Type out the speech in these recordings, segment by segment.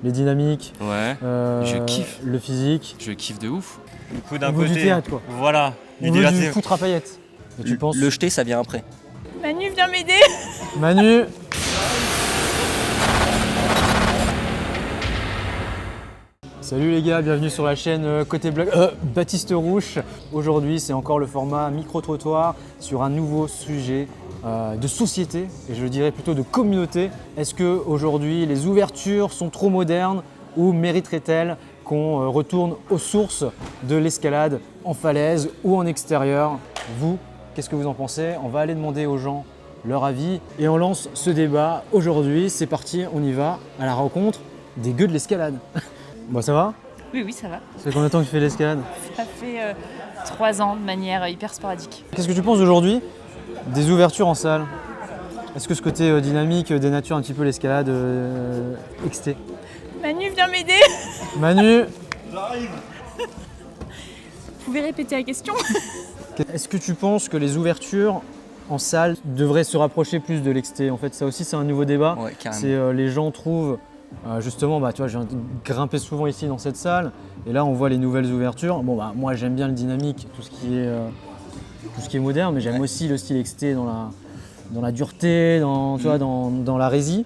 Les dynamiques, Ouais, je kiffe. le physique. Je kiffe de ouf. Du coup, d'un On veut du côté, théâtre, quoi. voilà, On veut du divertissement. foot à paillettes. Et tu penses Le jeter, ça vient après. Manu, viens m'aider. Manu. Salut les gars, bienvenue sur la chaîne Côté Blog, Baptiste Rouche. Aujourd'hui, c'est encore le format micro-trottoir sur un nouveau sujet de société, et je dirais plutôt de communauté. Est-ce qu'aujourd'hui, les ouvertures sont trop modernes ou mériteraient-elles qu'on retourne aux sources de l'escalade en falaise ou en extérieur? Vous, qu'est-ce que vous en pensez? On va aller demander aux gens leur avis et on lance ce débat aujourd'hui. C'est parti, on y va à la rencontre des gueux de l'escalade. Bon, ça va? Oui, oui, ça va. Ça fait combien de temps que tu fais l'escalade? Ça fait 3 ans de manière hyper sporadique. Qu'est-ce que tu penses aujourd'hui des ouvertures en salle? Est-ce que ce côté dynamique dénature un petit peu l'escalade XT? Manu, viens m'aider. Manu, Vous pouvez répéter la question? est-ce que tu penses que les ouvertures en salle devraient se rapprocher plus de l'XT? En fait, ça aussi, c'est un nouveau débat. Ouais, carrément. C'est les gens trouvent justement, tu vois, je viens de grimper souvent ici dans cette salle, et là on voit les nouvelles ouvertures. Bon, moi j'aime bien le dynamique, tout ce qui est moderne, mais j'aime aussi le style XT dans la dureté, tu vois, dans la résie.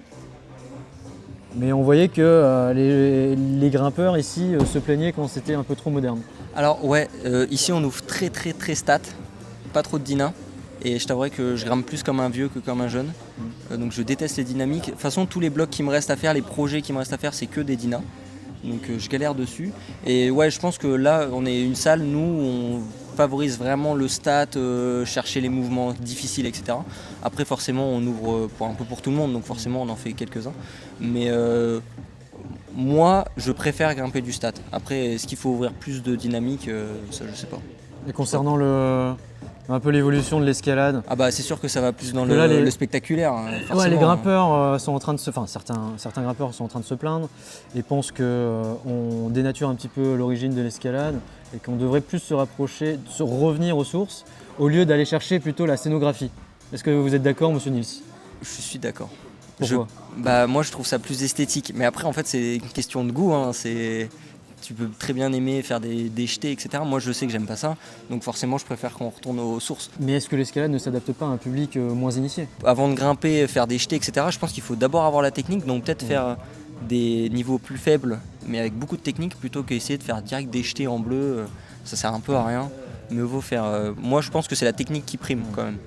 Mais on voyait que les grimpeurs ici se plaignaient quand c'était un peu trop moderne. Alors ouais, ici on ouvre très stat, pas trop de dyna. Et je t'avouerais que je grimpe plus comme un vieux que comme un jeune. Donc je déteste les dynamiques. De toute façon, tous les blocs qui me restent à faire, les projets qui me restent à faire, c'est que des dynas. Donc je galère dessus. Et ouais, je pense que là, on est une salle, nous, on favorise vraiment le stat, chercher les mouvements difficiles, etc. Après, forcément, on ouvre un peu pour tout le monde, donc forcément, on en fait quelques-uns. Mais moi, je préfère grimper du stat. Après, est-ce qu'il faut ouvrir plus de dynamique? Ça, je sais pas. Et concernant un peu l'évolution de l'escalade, Ah bah c'est sûr que ça va plus dans Là, le spectaculaire. ouais, les grimpeurs sont en train de certains grimpeurs sont en train de se plaindre et pensent qu'on dénature un petit peu l'origine de l'escalade et qu'on devrait plus se rapprocher, revenir aux sources au lieu d'aller chercher plutôt la scénographie. Est-ce que vous êtes d'accord, monsieur Nils? Je suis d'accord. Pourquoi? Moi je trouve ça plus esthétique. Mais après en fait c'est une question de goût. Tu peux très bien aimer faire des jetés, etc. Moi je sais que j'aime pas ça. Donc forcément je préfère qu'on retourne aux sources. Mais est-ce que l'escalade ne s'adapte pas à un public moins initié? Avant de grimper, faire des jetés, etc. Je pense qu'il faut d'abord avoir la technique. Donc peut-être faire des niveaux plus faibles mais avec beaucoup de technique plutôt qu'essayer de faire direct des jetés en bleu. Ça sert un peu à rien. Mieux vaut faire... moi je pense que c'est la technique qui prime quand même.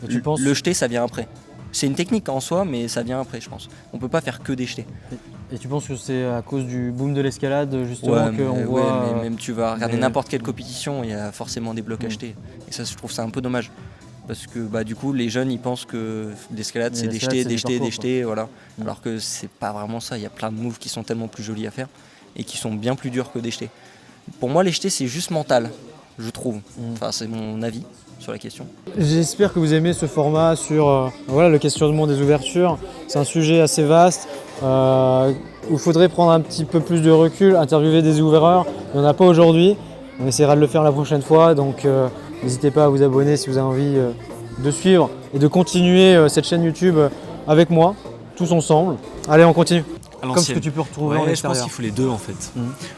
Et tu penses... Le jeté ça vient après. C'est une technique en soi, mais ça vient après, je pense. On peut pas faire que des jetés. Et tu penses que c'est à cause du boom de l'escalade, justement, qu'on voit... Ouais, mais même tu vas regarder n'importe quelle compétition, il y a forcément des blocs achetés. Et ça, je trouve ça un peu dommage. Parce que du coup, les jeunes, ils pensent que l'escalade, c'est des jetés, voilà. Alors que c'est pas vraiment ça. Il y a plein de moves qui sont tellement plus jolis à faire et qui sont bien plus durs que des jetés. Pour moi, les jetés, c'est juste mental, je trouve. Enfin, c'est mon avis sur la question. J'espère que vous aimez ce format sur le questionnement des ouvertures. C'est un sujet assez vaste où il faudrait prendre un petit peu plus de recul, interviewer des ouvreurs. Il n'y en a pas aujourd'hui. On essaiera de le faire la prochaine fois. Donc n'hésitez pas à vous abonner si vous avez envie de suivre et de continuer cette chaîne YouTube avec moi, tous ensemble. Allez, on continue. Comme ce que tu peux retrouver en je pense extérieur. qu'il faut les deux en fait.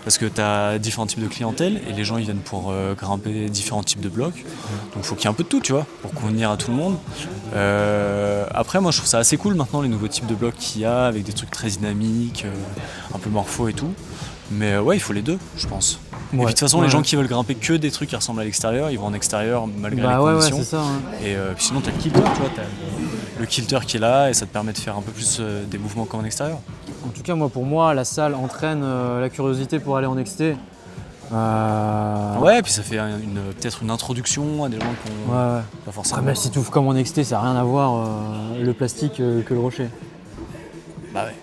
Parce que tu as différents types de clientèle et les gens ils viennent pour grimper différents types de blocs. Donc il faut qu'il y ait un peu de tout, tu vois, pour convenir à tout le monde. Après moi je trouve ça assez cool maintenant les nouveaux types de blocs qu'il y a avec des trucs très dynamiques, un peu morpho et tout. Mais ouais, il faut les deux, je pense. Et puis de toute façon, les gens qui veulent grimper que des trucs qui ressemblent à l'extérieur, ils vont en extérieur malgré les conditions. C'est ça, Et puis sinon, tu as le kilter, tu vois, le kilter qui est là et ça te permet de faire un peu plus des mouvements comme en extérieur. En tout cas, pour moi, la salle entraîne la curiosité pour aller en XT. Ouais, et puis ça fait peut-être une introduction à des gens qui ont pas forcément... Même si tu ouvres comme en XT, ça n'a rien à voir le plastique que le rocher. Bah ouais.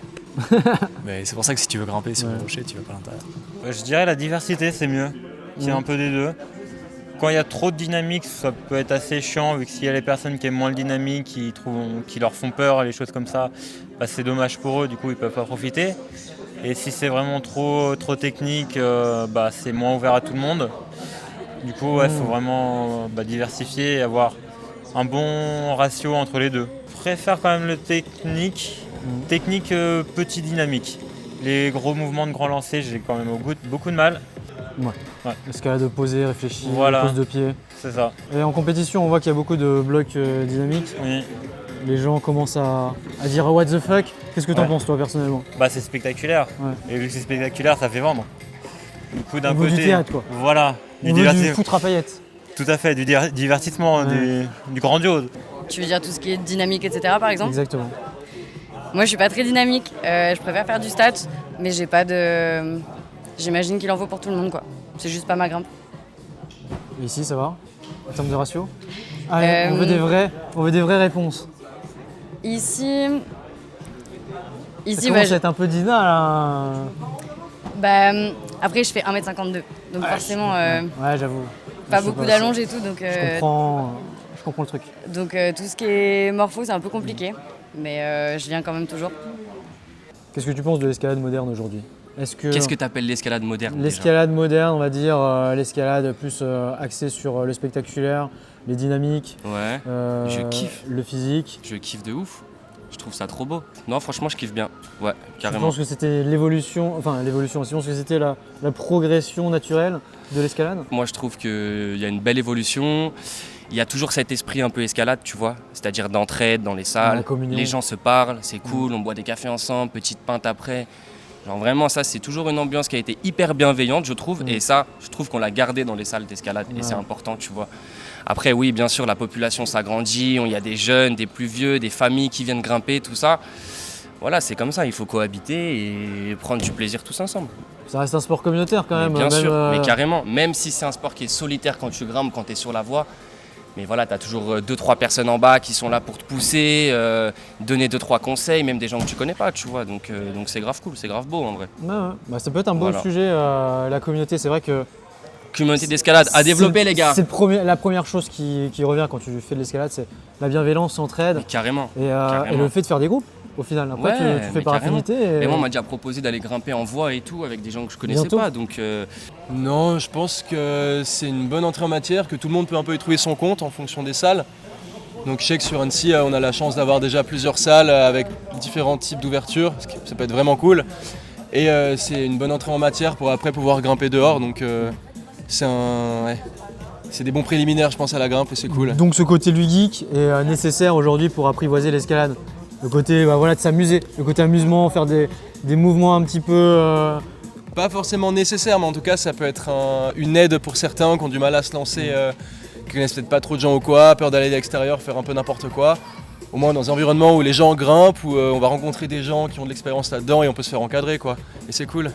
Mais c'est pour ça que si tu veux grimper sur le rocher, tu vas pas à l'intérieur. Je dirais la diversité, c'est mieux. Qu'il y ait un peu des deux. Quand il y a trop de dynamique, ça peut être assez chiant, vu que s'il y a les personnes qui aiment moins le dynamique, qui leur font peur, les choses comme ça, c'est dommage pour eux, du coup ils peuvent pas profiter. Et si c'est vraiment trop technique, c'est moins ouvert à tout le monde. Du coup, il faut vraiment diversifier et avoir un bon ratio entre les deux. Je préfère quand même le technique petit dynamique. Les gros mouvements de grand lancer, j'ai quand même beaucoup de mal. Escalade posée, réfléchie, Voilà. pose de pied. C'est ça. Et en compétition, on voit qu'il y a beaucoup de blocs dynamiques. Oui. Les gens commencent à dire what the fuck. Qu'est-ce que t'en Ouais. penses toi personnellement? Bah c'est spectaculaire. Ouais. Et vu que c'est spectaculaire, ça fait vendre. Du coup, d'un Au niveau côté, du théâtre, quoi. Voilà. Au niveau du foot à paillettes. Tout à fait, du divertissement, Ouais. du grandiose. Tu veux dire tout ce qui est dynamique, etc. par exemple? Exactement. Moi je suis pas très dynamique, je préfère faire du stat, mais j'ai pas de. J'imagine qu'il en faut pour tout le monde quoi. C'est juste pas ma grimpe. Et ici, ça va? En termes de ratio? Ah, on veut des vraies réponses. Ici. Ça Ici, commence à être un peu Dina là. après je fais 1m52, donc forcément Ouais, j'avoue. pas Je sais beaucoup pas, d'allonge et tout, donc, Je comprends le truc. donc tout ce qui est morpho c'est un peu compliqué, mais je viens quand même toujours. Qu'est-ce que tu penses de l'escalade moderne aujourd'hui? Qu'est-ce que tu appelles l'escalade moderne déjà? L'escalade moderne, on va dire, l'escalade plus axée sur le spectaculaire, les dynamiques, Ouais, je kiffe. le physique. Je kiffe de ouf. Je trouve ça trop beau. Non, franchement, je kiffe bien. Ouais, Je carrément. pense que c'était l'évolution, je pense que c'était la progression naturelle de l'escalade. Moi, je trouve qu'il y a une belle évolution. Il y a toujours cet esprit un peu escalade, tu vois. C'est-à-dire d'entraide dans les La salles. communion. Les gens se parlent, c'est cool, on boit des cafés ensemble, petite pinte après. Genre vraiment, ça, c'est toujours une ambiance qui a été hyper bienveillante, je trouve. Et ça, je trouve qu'on l'a gardé dans les salles d'escalade. Et c'est important, tu vois. Après, oui, bien sûr, la population s'agrandit. Il y a des jeunes, des plus vieux, des familles qui viennent grimper, tout ça. Voilà, c'est comme ça. Il faut cohabiter et prendre du plaisir tous ensemble. Ça reste un sport communautaire quand Mais même. bien même, sûr, mais carrément. Même si c'est un sport qui est solitaire quand tu grimpes, quand tu es sur la voie. Mais voilà, tu as toujours 2-3 personnes en bas qui sont là pour te pousser, donner 2-3 conseils, même des gens que tu connais pas, tu vois. Donc c'est grave cool, c'est grave beau en vrai. Ouais. Bah, ça peut être un beau Voilà. sujet, la communauté. C'est vrai que Communauté d'escalade à développer, les gars. C'est la première chose qui revient quand tu fais de l'escalade, c'est la bienveillance, l'entraide Mais carrément. et carrément. le fait de faire des groupes au final. Après, Ouais, tu fais mais par carrément. affinité. Et moi, on m'a déjà proposé d'aller grimper en voie et tout avec des gens que je connaissais Bientôt. pas. Donc Non, je pense que c'est une bonne entrée en matière, que tout le monde peut un peu y trouver son compte en fonction des salles. Donc je sais que sur Annecy, on a la chance d'avoir déjà plusieurs salles avec différents types d'ouvertures, ça peut être vraiment cool. Et c'est une bonne entrée en matière pour après pouvoir grimper dehors. Donc c'est des bons préliminaires, je pense, à la grimpe et c'est cool. Donc ce côté ludique est nécessaire aujourd'hui pour apprivoiser l'escalade. Le côté de s'amuser, le côté amusement, faire des mouvements un petit peu. Pas forcément nécessaire, mais en tout cas, ça peut être une aide pour certains qui ont du mal à se lancer, qui connaissent peut-être pas trop de gens ou quoi, peur d'aller à l'extérieur, faire un peu n'importe quoi. Au moins dans un environnement où les gens grimpent, où on va rencontrer des gens qui ont de l'expérience là-dedans et on peut se faire encadrer, quoi. Et c'est cool.